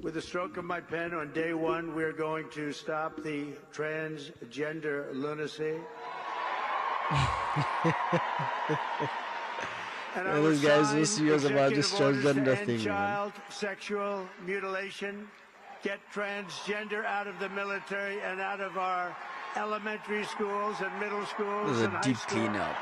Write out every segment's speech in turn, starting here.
With the stroke of my pen on day one, we're going to stop the transgender lunacy. And I will This guy's sign so serious about this executive orders to transgender end thing, man. child sexual mutilation, get transgender out of the military and out of our elementary schools and middle schools. This is and a high deep school. cleanup.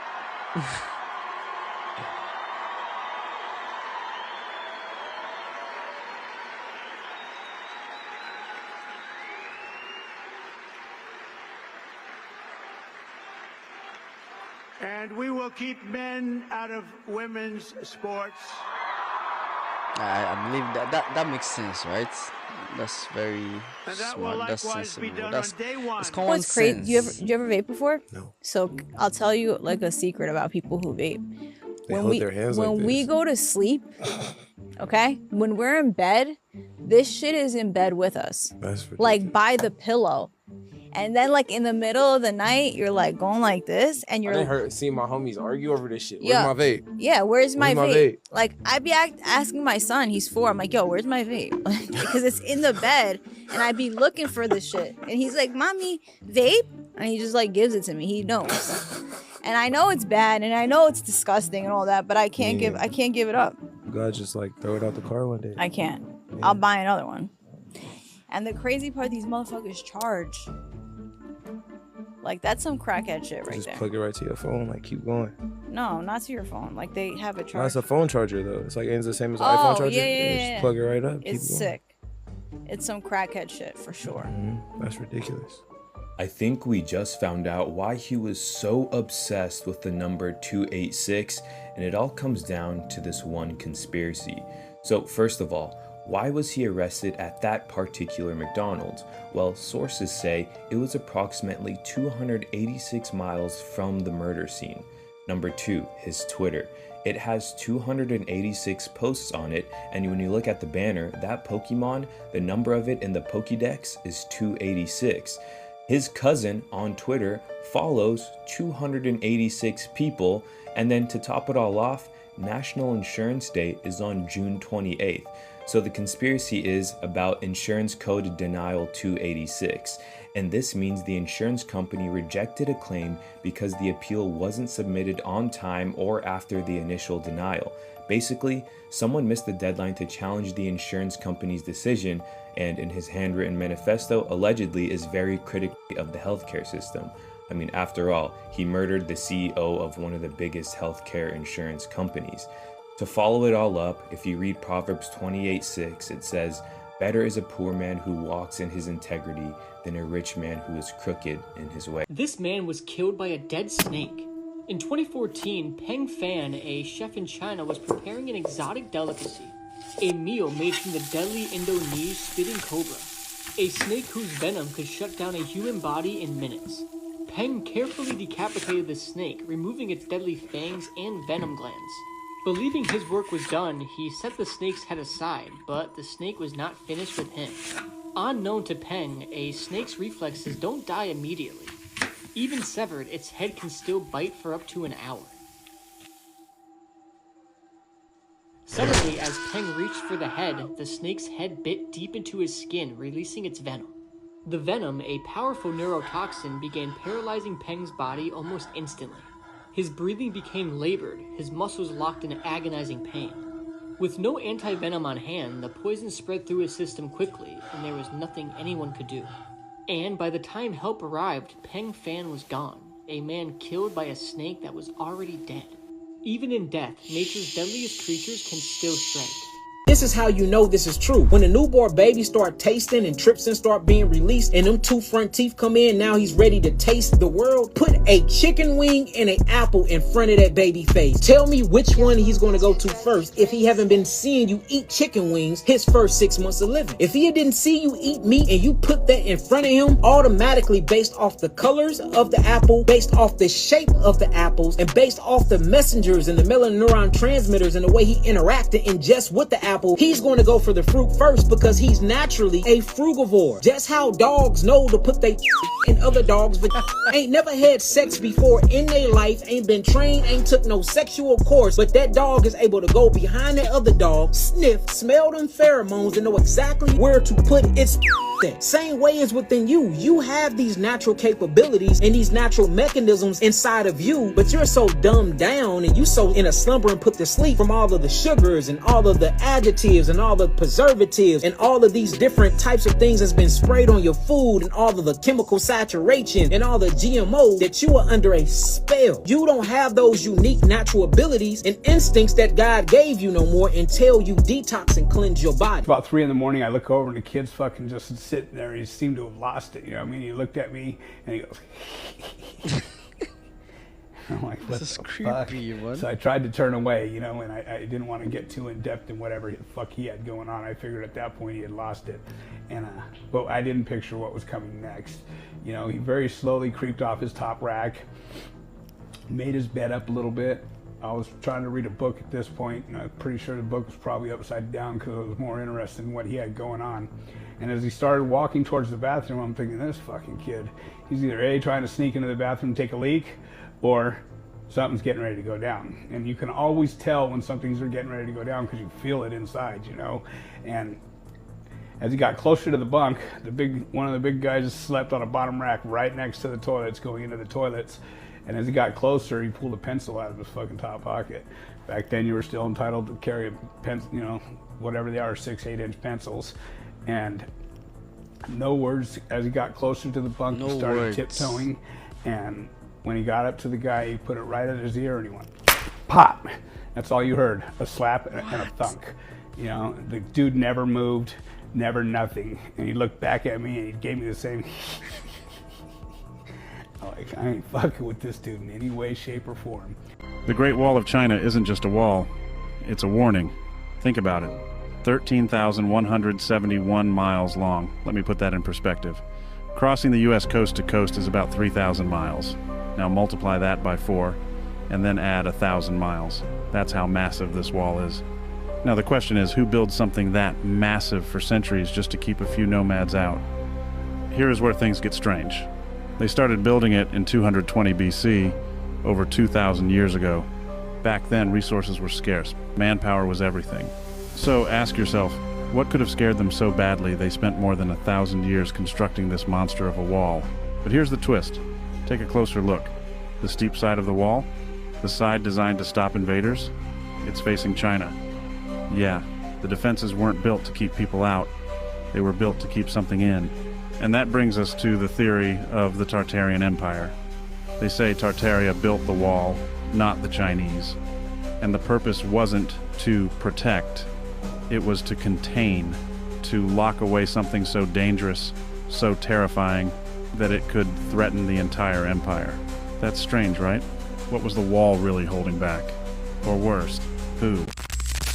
And we will keep men out of women's sports. I believe that makes sense, right? That's very And that smart. will That's likewise be sensible. done That's on day one. common What's crazy? sense. Do you ever vape before? No. So I'll tell you like a secret about people who vape. They hold their hands like we this. go to sleep, okay, when we're in bed, this shit is in bed with us, That's ridiculous. like by the pillow. And then like in the middle of the night, you're like going like this, and I you're didn't heard see my homies argue over this shit. Where's Yeah. my vape? yeah, where's my Where's my vape? vape? Like I'd be asking my son, he's 4. I'm like, yo, where's my vape? Because it's in the bed, and I'd be looking for this shit, and he's like, mommy, vape, and he just like gives it to me. He knows, and I know it's bad, and I know it's disgusting and all that, but I can't give it up. You gotta just like throw it out the car one day. I can't. I'll buy another one. And the crazy part, these motherfuckers charge. Like that's some crackhead shit right Just there. plug it right to your phone. Like keep going. No, not to your phone. Like they have a No, charge. it's a phone charger though. It's like it's the same as an Oh, iPhone charger. yeah. Just plug it right up. It's keep going. sick. It's some crackhead shit for sure. That's ridiculous. I think we just found out why he was so obsessed with the number 286, and it all comes down to this one conspiracy. So first of all, why was he arrested at that particular McDonald's? Well, sources say it was approximately 286 miles from the murder scene. Number 2, his Twitter. It has 286 posts on it, and when you look at the banner, that Pokemon, the number of it in the Pokédex is 286. His cousin on Twitter follows 286 people, and then to top it all off, National Insurance Day is on June 28th. So the conspiracy is about insurance code denial 286, and this means the insurance company rejected a claim because the appeal wasn't submitted on time or after the initial denial. Basically, someone missed the deadline to challenge the insurance company's decision, and in his handwritten manifesto, allegedly is very critical of the healthcare system. I mean, after all, he murdered the CEO of one of the biggest healthcare insurance companies. To follow it all up, if you read Proverbs 28:6, it says, "Better is a poor man who walks in his integrity than a rich man who is crooked in his way." This man was killed by a dead snake. In 2014, Peng Fan, a chef in China, was preparing an exotic delicacy, a meal made from the deadly Indonesian spitting cobra, a snake whose venom could shut down a human body in minutes. Peng carefully decapitated the snake, removing its deadly fangs and venom glands. Believing his work was done, he set the snake's head aside, but the snake was not finished with him. Unknown to Peng, a snake's reflexes don't die immediately. Even severed, its head can still bite for up to an hour. Suddenly, as Peng reached for the head, the snake's head bit deep into his skin, releasing its venom. The venom, a powerful neurotoxin, began paralyzing Peng's body almost instantly. His breathing became labored, his muscles locked in agonizing pain. With no anti-venom on hand, the poison spread through his system quickly, and there was nothing anyone could do. And by the time help arrived, Peng Fan was gone, a man killed by a snake that was already dead. Even in death, nature's deadliest creatures can still strike. This is how you know this is true. When the newborn baby start tasting and trypsin start being released and them 2 front teeth come in, now he's ready to taste the world. Put a chicken wing and an apple in front of that baby face. Tell me which one he's going to go to first if he haven't been seeing you eat chicken wings his first 6 months of living. If he didn't see you eat meat and you put that in front of him, automatically based off the colors of the apple, based off the shape of the apples, and based off the messengers and the melaneuron transmitters and the way he interacted and ingest with the apple, he's going to go for the fruit first because he's naturally a frugivore. Just how dogs know to put their in other dogs, but ain't never had sex before in their life, ain't been trained, ain't took no sexual course, but that dog is able to go behind that other dog, sniff, smell them pheromones, and know exactly where to put its there. Same way as within you. You have these natural capabilities and these natural mechanisms inside of you, but you're so dumbed down and you so in a slumber and put to sleep from all of the sugars and all of the additives and all the preservatives and all of these different types of things that's been sprayed on your food and all of the chemical saturation and all the GMO that you are under a spell. You don't have those unique natural abilities and instincts that God gave you no more until you detox and cleanse your body. About 3 a.m, I look over and the kid's fucking just sitting there. He seemed to have lost it. You know what I mean? He looked at me and he goes, I'm like, what This is the creepy, fuck? man. So I tried to turn away, you know, and I didn't want to get too in depth in whatever the fuck he had going on. I figured at that point he had lost it. And, but I didn't picture what was coming next. You know, he very slowly creeped off his top rack, made his bed up a little bit. I was trying to read a book at this point, and I'm pretty sure the book was probably upside down because it was more interested in what he had going on. And as he started walking towards the bathroom, I'm thinking, this fucking kid, he's either A, trying to sneak into the bathroom and take a leak, or something's getting ready to go down. And you can always tell when something's getting ready to go down because you feel it inside, you know. And as he got closer to the bunk, one of the big guys slept on a bottom rack right next to the toilets, going into the toilets. And as he got closer, he pulled a pencil out of his fucking top pocket. Back then, you were still entitled to carry a pencil, you know, whatever they are, 6, 8-inch pencils. And no words. As he got closer to the bunk, he started tiptoeing. And when he got up to the guy, he put it right at his ear and he went, pop. That's all you heard, a slap and a thunk. You know, the dude never moved, never nothing. And he looked back at me and he gave me the same. Like, I ain't fucking with this dude in any way, shape, or form. The Great Wall of China isn't just a wall, it's a warning. Think about it. 13,171 miles long. Let me put that in perspective. Crossing the U.S. coast to coast is about 3,000 miles. Now multiply that by 4, and then add 1,000 miles. That's how massive this wall is. Now the question is, who builds something that massive for centuries just to keep a few nomads out? Here is where things get strange. They started building it in 220 BC, over 2,000 years ago. Back then, resources were scarce. Manpower was everything. So ask yourself, what could have scared them so badly they spent more than 1,000 years constructing this monster of a wall? But here's the twist. Take a closer look. The steep side of the wall, the side designed to stop invaders, it's facing China. Yeah, the defenses weren't built to keep people out. They were built to keep something in. And that brings us to the theory of the Tartarian Empire. They say Tartaria built the wall, not the Chinese. And the purpose wasn't to protect, it was to contain, to lock away something so dangerous, so terrifying, that it could threaten the entire empire. That's strange, right? What was the wall really holding back? Or worse, who?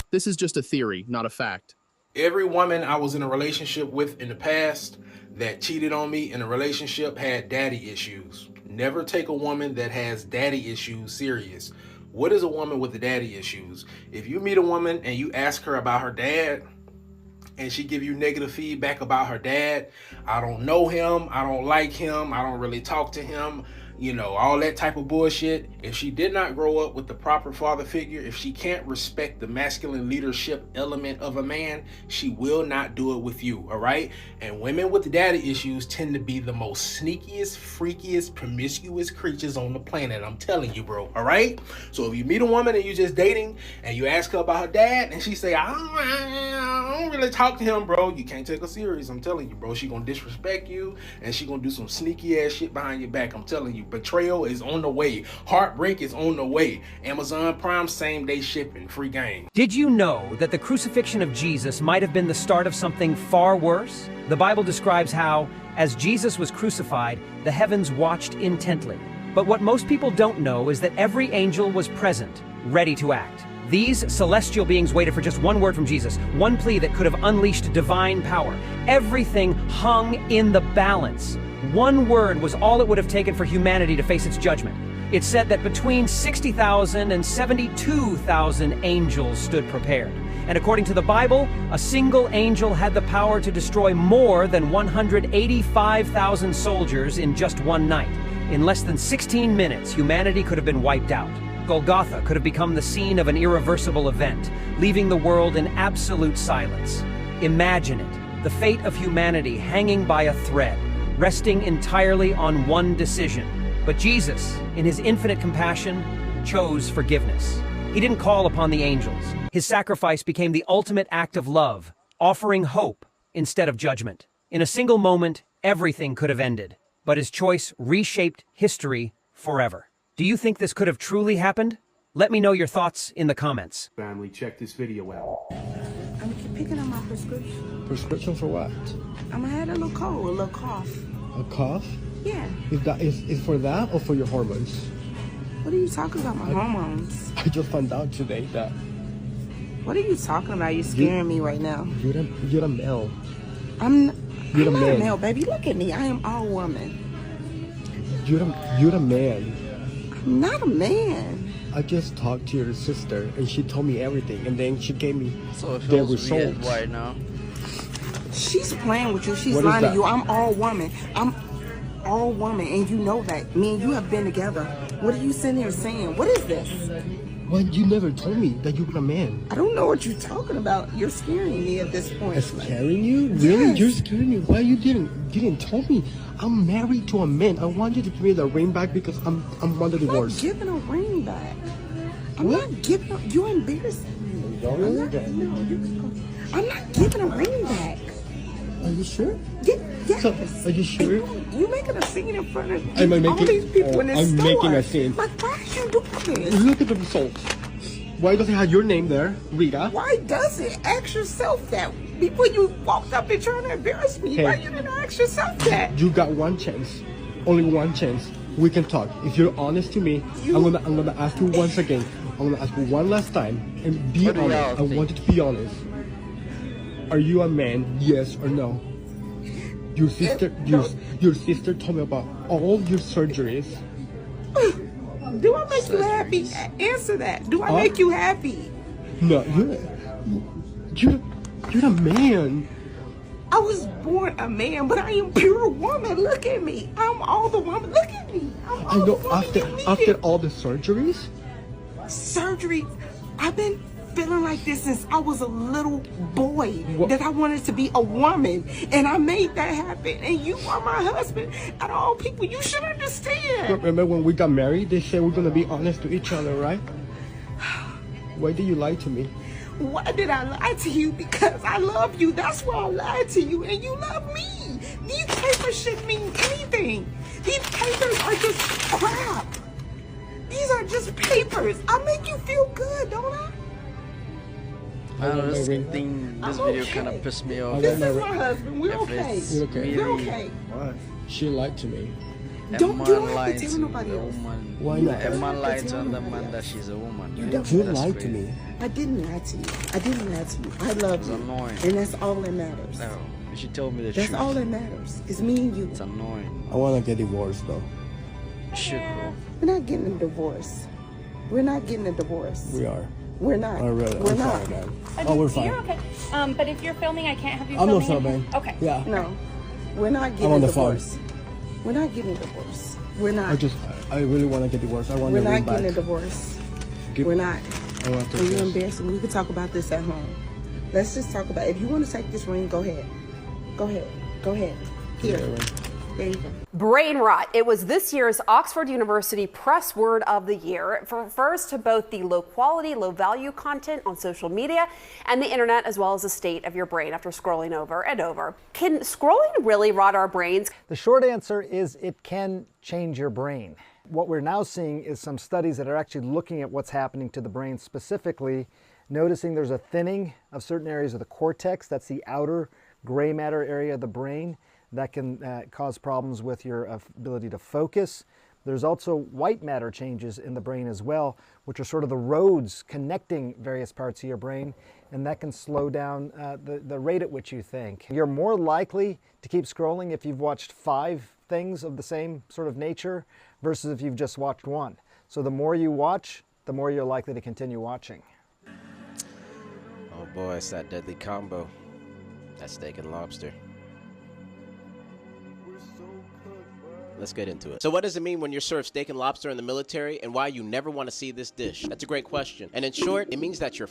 This is just a theory, not a fact. Every woman I was in a relationship with in the past that cheated on me in a relationship had daddy issues. Never take a woman that has daddy issues serious. What is a woman with the daddy issues? If you meet a woman and you ask her about her dad and she give you negative feedback about her dad, I don't know him, I don't like him, I don't really talk to him, you know, all that type of bullshit. If she did not grow up with the proper father figure, if she can't respect the masculine leadership element of a man, she will not do it with you, all right? And women with daddy issues tend to be the most sneakiest, freakiest, promiscuous creatures on the planet. I'm telling you, bro, all right? So if you meet a woman and you're just dating and you ask her about her dad and she say, I don't really talk to him, bro, you can't take her serious. I'm telling you, bro. She gonna disrespect you and she gonna do some sneaky ass shit behind your back. I'm telling you. Betrayal is on the way. Heartbreak is on the way. Amazon Prime, same day shipping, free game. Did you know that the crucifixion of Jesus might have been the start of something far worse? The Bible describes how, as Jesus was crucified, the heavens watched intently. But what most people don't know is that every angel was present, ready to act. These celestial beings waited for just one word from Jesus, one plea that could have unleashed divine power. Everything hung in the balance. One word was all it would have taken for humanity to face its judgment. It's said that between 60,000 and 72,000 angels stood prepared. And according to the Bible, a single angel had the power to destroy more than 185,000 soldiers in just one night. In less than 16 minutes, humanity could have been wiped out. Golgotha could have become the scene of an irreversible event, leaving the world in absolute silence. Imagine it, the fate of humanity hanging by a thread, resting entirely on one decision. But Jesus, in his infinite compassion, chose forgiveness. He didn't call upon the angels. His sacrifice became the ultimate act of love, offering hope instead of judgment. In a single moment, everything could have ended, but his choice reshaped history forever. Do you think this could have truly happened? Let me know your thoughts in the comments. Family, check this video out. I'm picking up my prescription. Prescription for what? I had a little cold, a little cough. A cough? Yeah. Is for that or for your hormones? What are you talking about, my hormones? I just found out today that. What are you talking about? You're scaring me right now. You're a male. I'm not You're a a man. male, baby. Look at me. I am all woman. You're a man. I'm not a man. I just talked to your sister and she told me everything and then she gave me So it the feels weird results. right now. She's playing with you. She's What is lying to that? you. I'm all woman. I'm all woman, and you know that. Me and you have been together. What are you sitting here saying? What is this? Well, you never told me that you were a man. I don't know what you're talking about. You're scaring me at this point. Scaring you? Really? Yes. You're scaring me. Why you didn't tell me? I'm married to a man. I want you to give me the ring back because I'm on the I'm divorce. not giving a ring back. I'm not giving a, you're embarrassing me. I'm not giving a ring back. Are you sure? Yes. So, are you sure? You making a scene in front of Am I all making- these people in this I'm store. making a scene. Like, why are you doing this? Look at the results. Why does it have your name there, Rita? Why does it? Ask yourself that. Before you walked up and trying to embarrass me, Hey. why you didn't ask yourself that? You got one chance. Only one chance. We can talk. If you're honest to me, I'm gonna ask you once again. I'm gonna ask you one last time and be What do y'all honest. I think? want you to be honest. Are you a man? Yes or no? Your sister told me about all your surgeries. Do I make you happy? Answer that. Do I Huh? make you happy? No, you're a man. I was born a man, but I am pure woman. Look at me. I'm all the woman. Look at me. I'm I all the know woman after you needed. after all the surgeries. Surgery. I've been feeling like this since I was a little boy. What? That I wanted to be a woman, and I made that happen. And you are my husband. Out of all people, you should understand. Remember when we got married? They said we're gonna be honest to each other, right? Why did you lie to me? Why did I lie to you? Because I love you. That's why I lied to you, and you love me. These papers shouldn't mean anything. These papers are just crap. These are just papers. I make you feel good, don't I? I don't know, this ring. thing, this I'm video okay. kind of pissed me off. This is my husband. We're If okay. it's You're okay. We're really- okay. What? She lied to me. Don't- you don't have to lied tell to nobody the else. woman. Why not? A man lied to tell another nobody man that else. she's a woman. You right? don't- You That's lied to crazy. me. I didn't lie to you. I didn't lie to you. I love It's you. annoying. And that's all that matters. No, you should tell me the That's truth. all that matters. It's me and you. It's annoying. I wanna get divorced though. You should, bro. We're not getting a divorce. We're not getting a divorce. We are. We're not. I'm We're not. sorry, man. Oh, we're fine. You're okay. But if you're filming, I can't have you I'm not filming. filming. Okay. Yeah. No. We're not getting on a the phone. divorce. We're not getting a divorce. We're not. I really want to get divorced. I want We're the not ring back. getting a divorce. Give- We're not. I want to And you're divorce. embarrassing. We can talk about this at home. Let's just talk about it. If you want to take this ring, go ahead. Go ahead. Go ahead. Here. There you go. Brain rot. It was this year's Oxford University Press Word of the Year. It refers to both the low quality, low value content on social media and the internet, as well as the state of your brain after scrolling over and over. Can scrolling really rot our brains? The short answer is it can change your brain. What we're now seeing is some studies that are actually looking at what's happening to the brain, specifically noticing there's a thinning of certain areas of the cortex. That's the outer gray matter area of the brain. That can cause problems with your ability to focus. There's also white matter changes in the brain as well, which are sort of the roads connecting various parts of your brain, and that can slow down the rate at which you think. You're more likely to keep scrolling if you've watched 5 things of the same sort of nature versus if you've just watched one. So the more you watch, the more you're likely to continue watching. Oh boy, it's that deadly combo. That steak and lobster. Let's get into it. So what does it mean when you're served steak and lobster in the military, and why you never want to see this dish? That's a great question. And in short, it means that you're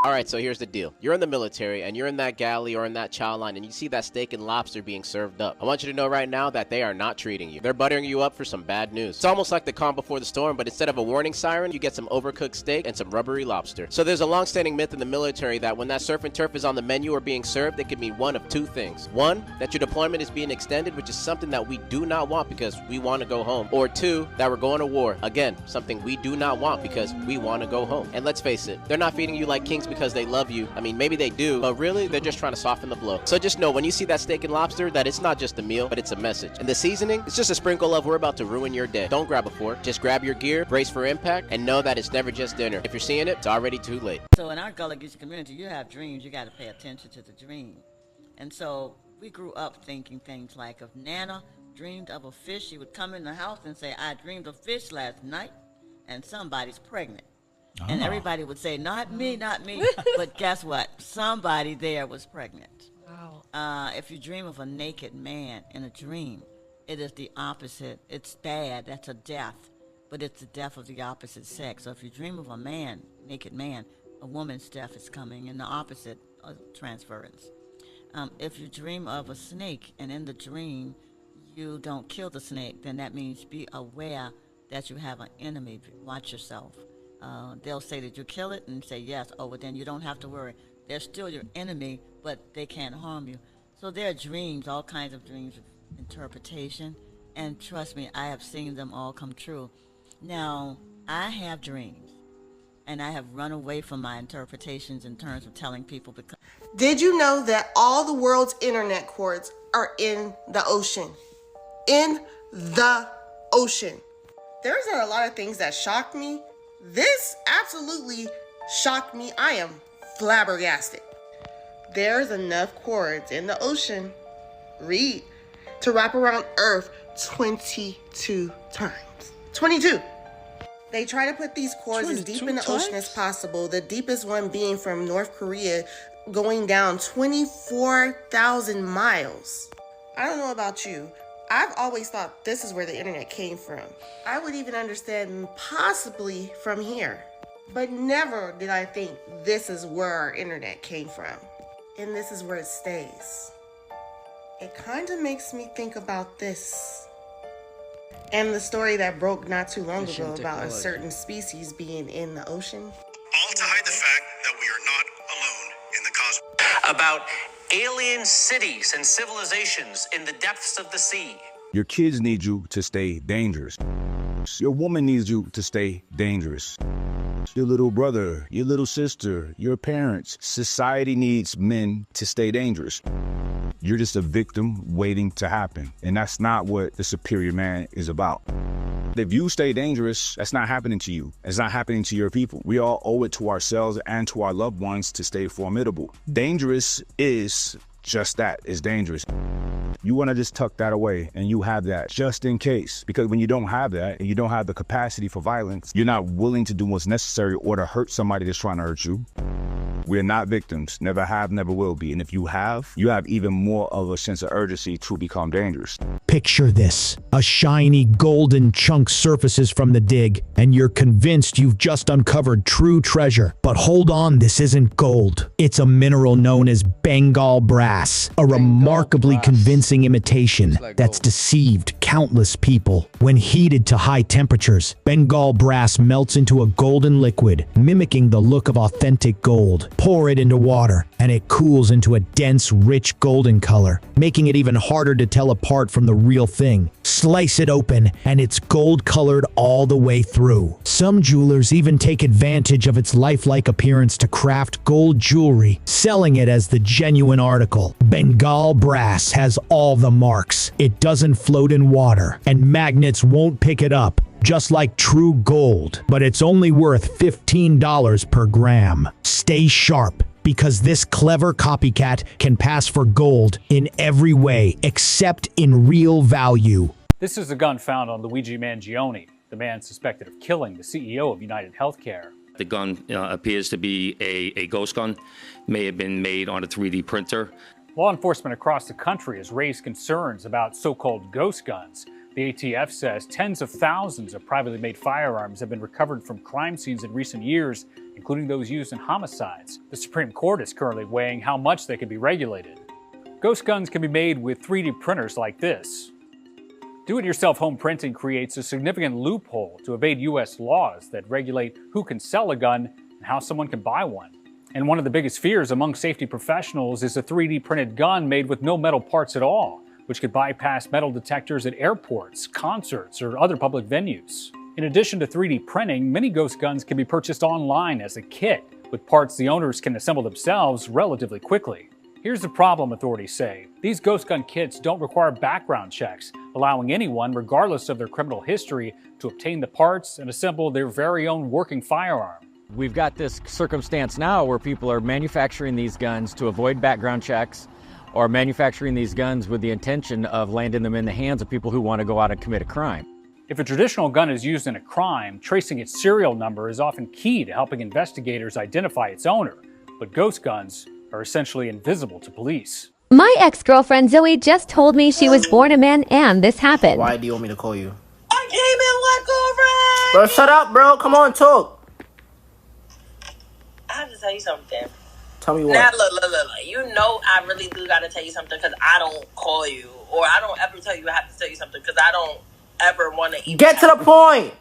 all right, so here's the deal. You're in the military, and you're in that galley or in that chow line, and you see that steak and lobster being served up. I want you to know right now that they are not treating you. They're buttering you up for some bad news. It's almost like the calm before the storm, but instead of a warning siren, you get some overcooked steak and some rubbery lobster. So there's a long-standing myth in the military that when that surf and turf is on the menu or being served, it could mean one of two things. One, that your deployment is being extended, which is something that we do not want because we want to go home. Or two, that we're going to war. Again, something we do not want because we want to go home. And let's face it, they're not feeding you like kings because they love you. I mean, maybe they do, but really, they're just trying to soften the blow. So just know, when you see that steak and lobster, that it's not just a meal, but it's a message. And the seasoning, it's just a sprinkle of we're about to ruin your day. Don't grab a fork. Just grab your gear, brace for impact, and know that it's never just dinner. If you're seeing it, it's already too late. So in our Gullah Geechee community, you have dreams. You got to pay attention to the dream. And so we grew up thinking things like, if Nana dreamed of a fish, she would come in the house and say, I dreamed of fish last night, and somebody's pregnant. And everybody would say, not me, not me. But guess what? Somebody there was pregnant. Wow. If you dream of a naked man in a dream, it is the opposite. It's bad. That's a death. But it's the death of the opposite sex. So if you dream of a man, naked man, a woman's death is coming, and the opposite transference. If you dream of a snake, and in the dream you don't kill the snake, then that means be aware that you have an enemy. Watch yourself. They'll say, did you kill it? And say yes. Oh, well, then you don't have to worry. They're still your enemy, but they can't harm you. So there are dreams, all kinds of dreams of interpretation. And trust me, I have seen them all come true. Now, I have dreams, and I have run away from my interpretations in terms of telling people. Because Did you know that all the world's internet cords are in the ocean? In the ocean. There's a lot of things that shocked me. This absolutely shocked me. I am flabbergasted. There's enough cords in the ocean, read, to wrap around Earth 22 times. 22. They try to put these cords as deep in the ocean as possible, the deepest one being from North Korea, going down 24,000 miles. I don't know about you. I've always thought this is where the internet came from. I would even understand possibly from here. But never did I think this is where our internet came from. And this is where it stays. It kind of makes me think about this. And the story that broke not too long ago about a certain species being in the ocean. All to hide the fact that we are not alone in the cosmos. About alien cities and civilizations in the depths of the sea. Your kids need you to stay dangerous. Your woman needs you to stay dangerous. Your little brother, your little sister, your parents. Society needs men to stay dangerous. You're just a victim waiting to happen. And that's not what the superior man is about. If you stay dangerous, that's not happening to you. It's not happening to your people. We all owe it to ourselves and to our loved ones to stay formidable. Dangerous is just that. It's dangerous. You want to just tuck that away, and you have that just in case. Because when you don't have that, and you don't have the capacity for violence, you're not willing to do what's necessary or to hurt somebody that's trying to hurt you. We're not victims, never have, never will be. And if you have even more of a sense of urgency to become dangerous. Picture this. A shiny golden chunk surfaces from the dig, and you're convinced you've just uncovered true treasure. But hold on, this isn't gold. It's a mineral known as Bengal brass, a remarkably convincing imitation that's deceived countless people. When heated to high temperatures, Bengal brass melts into a golden liquid, mimicking the look of authentic gold. Pour it into water, and it cools into a dense, rich golden color, making it even harder to tell apart from the real thing. Slice it open, and it's gold-colored all the way through. Some jewelers even take advantage of its lifelike appearance to craft gold jewelry, selling it as the genuine article. Bengal brass has all the marks. It doesn't float in water, and magnets won't pick it up, just like true gold. But it's only worth $15 per gram. Stay sharp, because this clever copycat can pass for gold in every way except in real value. This is the gun found on Luigi Mangione, the man suspected of killing the CEO of United Healthcare. The gun appears to be a ghost gun, may have been made on a 3D printer. Law enforcement across the country has raised concerns about so-called ghost guns. The ATF says tens of thousands of privately made firearms have been recovered from crime scenes in recent years, including those used in homicides. The Supreme Court is currently weighing how much they can be regulated. Ghost guns can be made with 3D printers like this. Do-it-yourself home printing creates a significant loophole to evade U.S. laws that regulate who can sell a gun and how someone can buy one. And one of the biggest fears among safety professionals is a 3D printed gun made with no metal parts at all, which could bypass metal detectors at airports, concerts, or other public venues. In addition to 3D printing, many ghost guns can be purchased online as a kit, with parts the owners can assemble themselves relatively quickly. Here's the problem, authorities say. These ghost gun kits don't require background checks, allowing anyone, regardless of their criminal history, to obtain the parts and assemble their very own working firearm. We've got this circumstance now where people are manufacturing these guns to avoid background checks, or manufacturing these guns with the intention of landing them in the hands of people who want to go out and commit a crime. If a traditional gun is used in a crime, tracing its serial number is often key to helping investigators identify its owner, but ghost guns are essentially invisible to police. My ex-girlfriend Zoe just told me she was born a man and this happened. Why do you want me to call you? I came in like a Bro, shut up, bro. Come on, talk. I have to tell you something. Tell me what. Now, look. You know I really do got to tell you something because I don't call you. Or I don't ever tell you I have to tell you something because I don't ever want to even... Get to the point.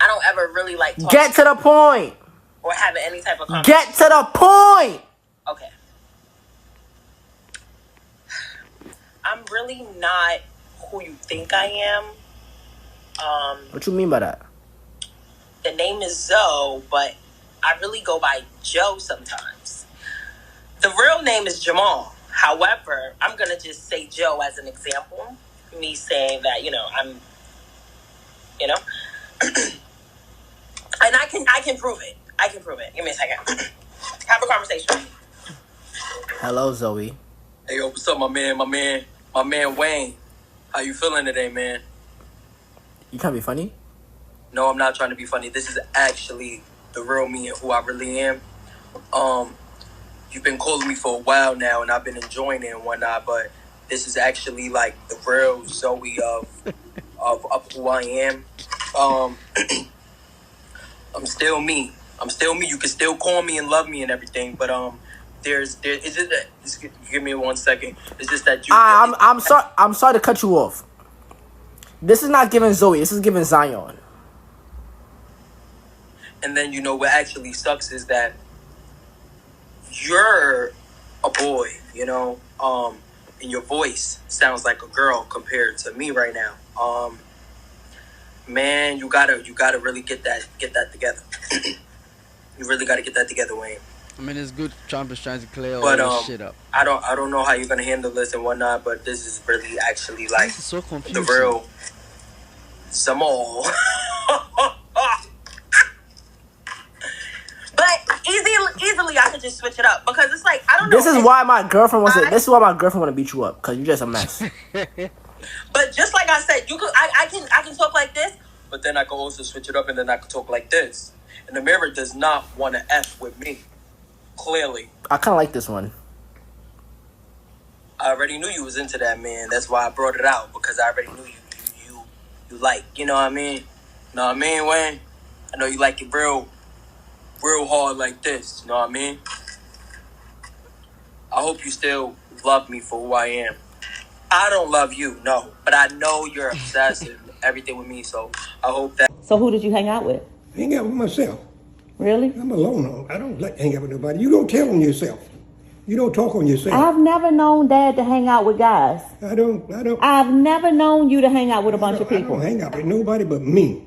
I don't ever really like talking. Get to the point. Or having any type of conversation. Get to the point. Okay. I'm really not who you think I am. What you mean by that? The name is Zoe, but I really go by Joe sometimes. The real name is Jamal. However, I'm going to just say Joe as an example. Me saying that, I'm, and I can prove it. I can prove it. Give me a second. Have a conversation. Hello, Zoe. Hey, yo, what's up, my man Wayne? How you feeling today, man? You trying to be funny? No, I'm not trying to be funny. This is actually the real me and who I really am. You've been calling me for a while now, and I've been enjoying it and whatnot, but this is actually like the real Zoe of who I am. I'm still me. You can still call me and love me and everything, but give me 1 second. It's just that you. I'm sorry to cut you off. This is not giving Zoe. This is giving Zion. And then what actually sucks is that you're a boy, and your voice sounds like a girl compared to me right now. Man, you gotta really get that together. You really gotta get that together, Wayne. I mean, it's good Trump is trying to clear all But this shit up. I don't know how you're gonna handle this and whatnot, but this is really actually like This is so confusing. the real Zamal. But easily I could just switch it up because it's like I don't know. This is why my girlfriend wants to. This is why my girlfriend want to beat you up because you're just a mess. But just like I said, I can talk like this, but then I can also switch it up and then I can talk like this. And the mirror does not want to F with me. Clearly. I kind of like this one. I already knew you was into that, man. That's why I brought it out because I already knew you like. You know what I mean? Know what I mean, Wayne? I know you like it real hard like this. You know what I mean? I hope you still love me for who I am. I don't love you, no, but I know you're obsessed and everything with me, so I hope that. So who did you hang out with? Hang out with myself. Really? I'm alone. I don't like hang out with nobody. You don't tell on yourself. You don't talk on yourself. I've never known Dad to hang out with guys. I don't. I've never known you to hang out with a bunch of people. I don't hang out with nobody but me.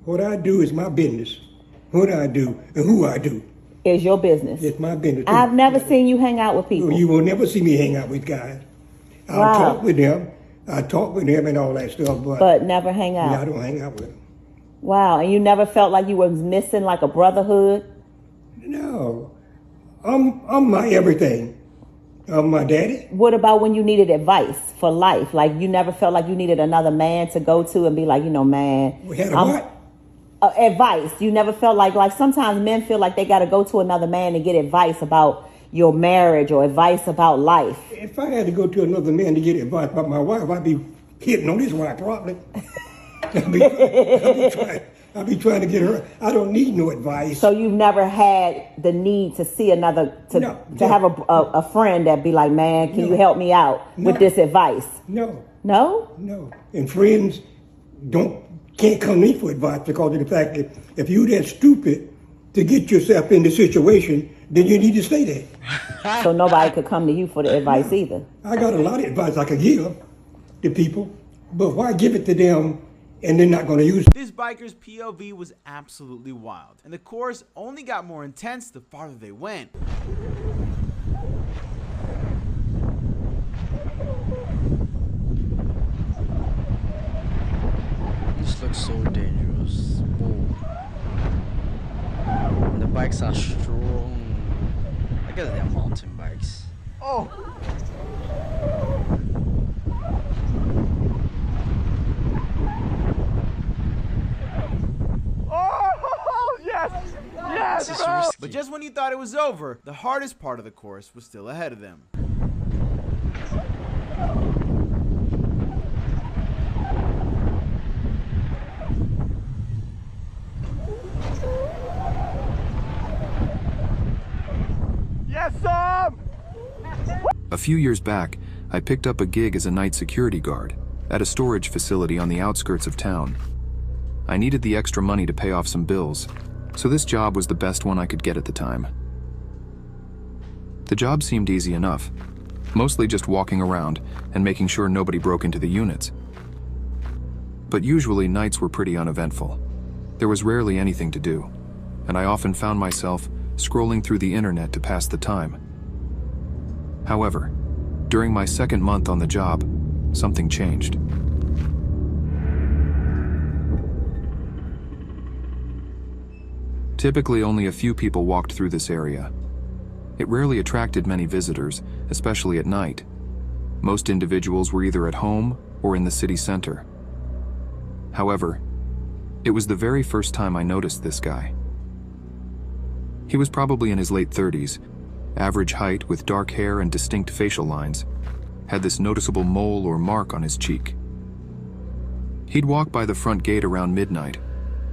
What I do is my business. What I do and who I do is your business. It's my business. I've never seen you hang out with people. You will never see me hang out with guys. I'll talk with them. I talk with them and all that stuff, but never hang out. I don't hang out with them. Wow, and you never felt like you were missing like a brotherhood? No, I'm my everything. I'm my daddy. What about when you needed advice for life? Like you never felt like you needed another man to go to and be like, man. We had a what? Advice. You never felt like sometimes men feel like they got to go to another man to get advice about your marriage or advice about life. If I had to go to another man to get advice about my wife, I'd be hitting on his wife probably. I'd be trying to get her. I don't need no advice. So you've never had the need to see another, to have a friend that be like, man, can you help me out with this advice? No. No? No. And friends can't come to me for advice because of the fact that if you're that stupid to get yourself in the situation, then you need to stay there. So nobody could come to you for the advice either? I got a lot of advice I could give to people, but why give it to them and they're not going to use it? This biker's POV was absolutely wild, and the course only got more intense the farther they went. This looks so dangerous. Whoa. The bikes are strong. I guess they're mountain bikes. Oh! Oh, yes! Yes! This is risky. But just when you thought it was over, the hardest part of the course was still ahead of them. Yes, Sam! A few years back, I picked up a gig as a night security guard at a storage facility on the outskirts of town. I needed the extra money to pay off some bills, so this job was the best one I could get at the time. The job seemed easy enough, mostly just walking around and making sure nobody broke into the units. But usually nights were pretty uneventful. There was rarely anything to do, and I often found myself scrolling through the internet to pass the time. However, during my second month on the job, something changed. Typically, only a few people walked through this area. It rarely attracted many visitors, especially at night. Most individuals were either at home or in the city center. However, it was the very first time I noticed this guy. He was probably in his late 30s, average height with dark hair and distinct facial lines, had this noticeable mole or mark on his cheek. He'd walk by the front gate around midnight,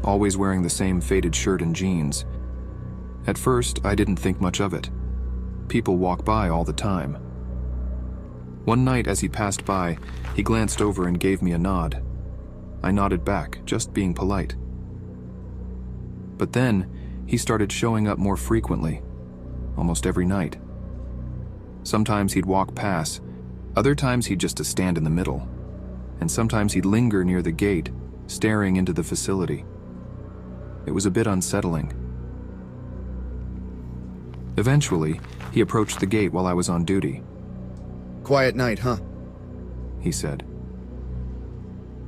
always wearing the same faded shirt and jeans. At first, I didn't think much of it. People walk by all the time. One night as he passed by, he glanced over and gave me a nod. I nodded back, just being polite. But then, he started showing up more frequently, almost every night. Sometimes he'd walk past, other times he'd just stand in the middle, and sometimes he'd linger near the gate, staring into the facility. It was a bit unsettling. Eventually, he approached the gate while I was on duty. Quiet night, huh? He said.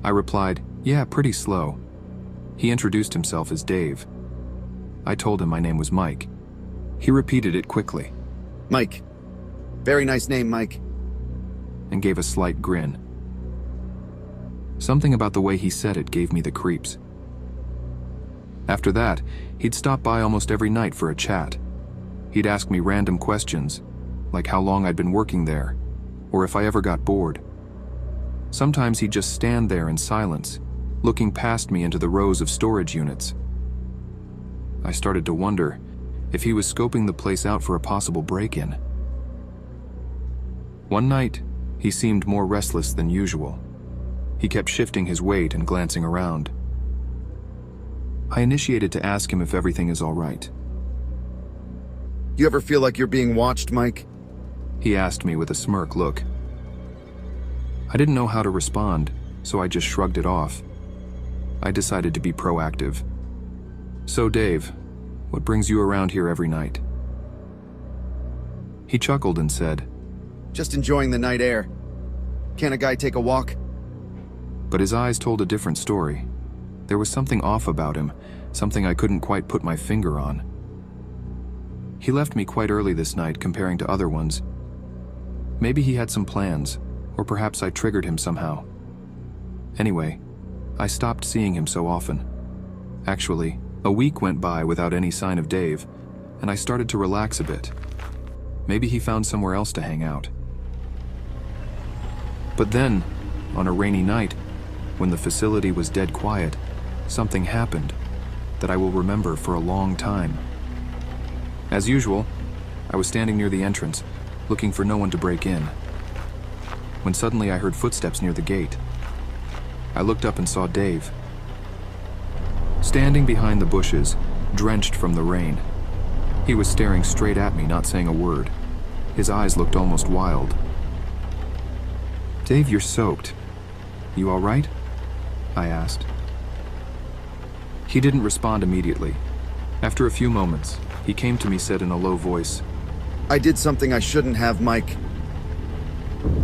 I replied, yeah, pretty slow. He introduced himself as Dave. I told him my name was Mike. He repeated it quickly. Mike. Very nice name, Mike. And gave a slight grin. Something about the way he said it gave me the creeps. After that, he'd stop by almost every night for a chat. He'd ask me random questions, like how long I'd been working there, or if I ever got bored. Sometimes he'd just stand there in silence, looking past me into the rows of storage units. I started to wonder if he was scoping the place out for a possible break-in. One night, he seemed more restless than usual. He kept shifting his weight and glancing around. I initiated to ask him if everything is all right. You ever feel like you're being watched, Mike? He asked me with a smirk look. I didn't know how to respond, so I just shrugged it off. I decided to be proactive. So Dave, what brings you around here every night? He chuckled and said, Just enjoying the night air. Can't a guy take a walk? But his eyes told a different story. There was something off about him, something I couldn't quite put my finger on. He left me quite early this night comparing to other ones. Maybe he had some plans, or perhaps I triggered him somehow. Anyway, I stopped seeing him so often. Actually, a week went by without any sign of Dave, and I started to relax a bit. Maybe he found somewhere else to hang out. But then, on a rainy night, when the facility was dead quiet, something happened that I will remember for a long time. As usual, I was standing near the entrance, looking for no one to break in, when suddenly I heard footsteps near the gate. I looked up and saw Dave. Standing behind the bushes, drenched from the rain. He was staring straight at me, not saying a word. His eyes looked almost wild. "Dave, you're soaked. You all right?" I asked. He didn't respond immediately. After a few moments, he came to me, said in a low voice, "I did something I shouldn't have, Mike."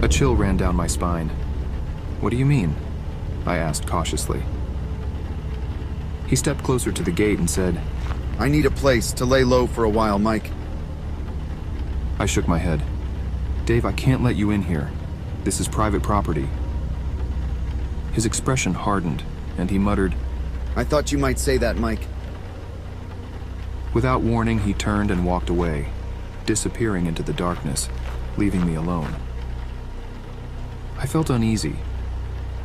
A chill ran down my spine. "What do you mean?" I asked cautiously. He stepped closer to the gate and said, "I need a place to lay low for a while, Mike." I shook my head. "Dave, I can't let you in here. This is private property." His expression hardened, and he muttered, "I thought you might say that, Mike." Without warning, he turned and walked away, disappearing into the darkness, leaving me alone. I felt uneasy,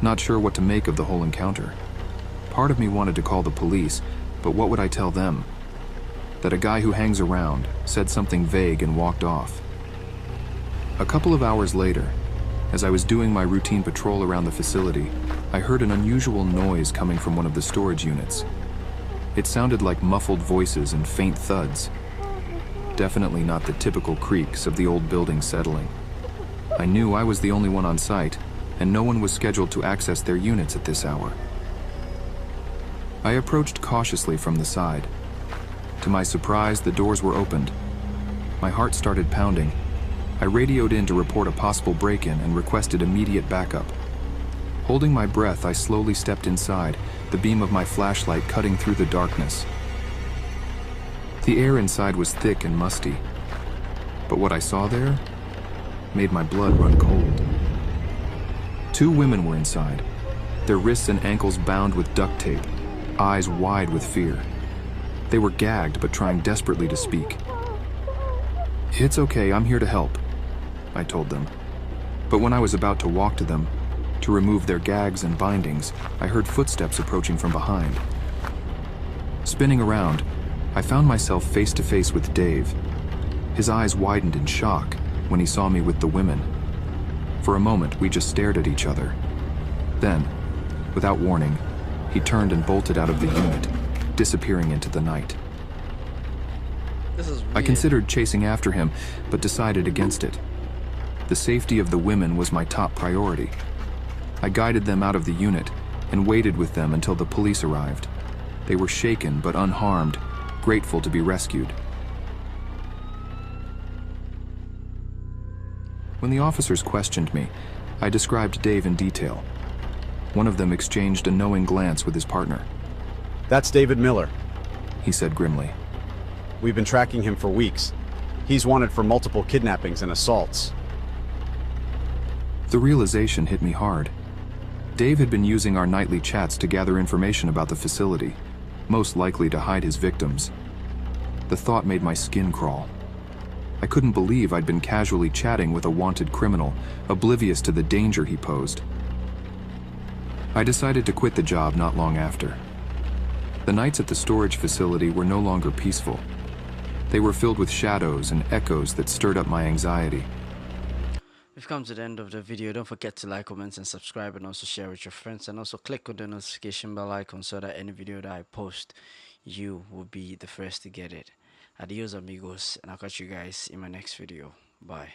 not sure what to make of the whole encounter. Part of me wanted to call the police, but what would I tell them? That a guy who hangs around said something vague and walked off. A couple of hours later, as I was doing my routine patrol around the facility, I heard an unusual noise coming from one of the storage units. It sounded like muffled voices and faint thuds. Definitely not the typical creaks of the old building settling. I knew I was the only one on site, and no one was scheduled to access their units at this hour. I approached cautiously from the side. To my surprise, the doors were opened. My heart started pounding. I radioed in to report a possible break-in and requested immediate backup. Holding my breath, I slowly stepped inside, the beam of my flashlight cutting through the darkness. The air inside was thick and musty, but what I saw there made my blood run cold. 2 women were inside, their wrists and ankles bound with duct tape, eyes wide with fear. They were gagged but trying desperately to speak. "It's okay, I'm here to help," I told them. But when I was about to walk to them, to remove their gags and bindings, I heard footsteps approaching from behind. Spinning around, I found myself face to face with Dave. His eyes widened in shock when he saw me with the women. For a moment, we just stared at each other. Then, without warning, he turned and bolted out of the unit, disappearing into the night. This is weird. I considered chasing after him, but decided against it. The safety of the women was my top priority. I guided them out of the unit and waited with them until the police arrived. They were shaken but unharmed, grateful to be rescued. When the officers questioned me, I described Dave in detail. One of them exchanged a knowing glance with his partner. "That's David Miller," he said grimly. "We've been tracking him for weeks. He's wanted for multiple kidnappings and assaults." The realization hit me hard. Dave had been using our nightly chats to gather information about the facility, most likely to hide his victims. The thought made my skin crawl. I couldn't believe I'd been casually chatting with a wanted criminal, oblivious to the danger he posed. I decided to quit the job not long after. The nights at the storage facility were no longer peaceful. They were filled with shadows and echoes that stirred up my anxiety. We've come to the end of the video. Don't forget to like, comment, and subscribe, and also share with your friends. And also click on the notification bell icon so that any video that I post, you will be the first to get it. Adios, amigos, and I'll catch you guys in my next video. Bye.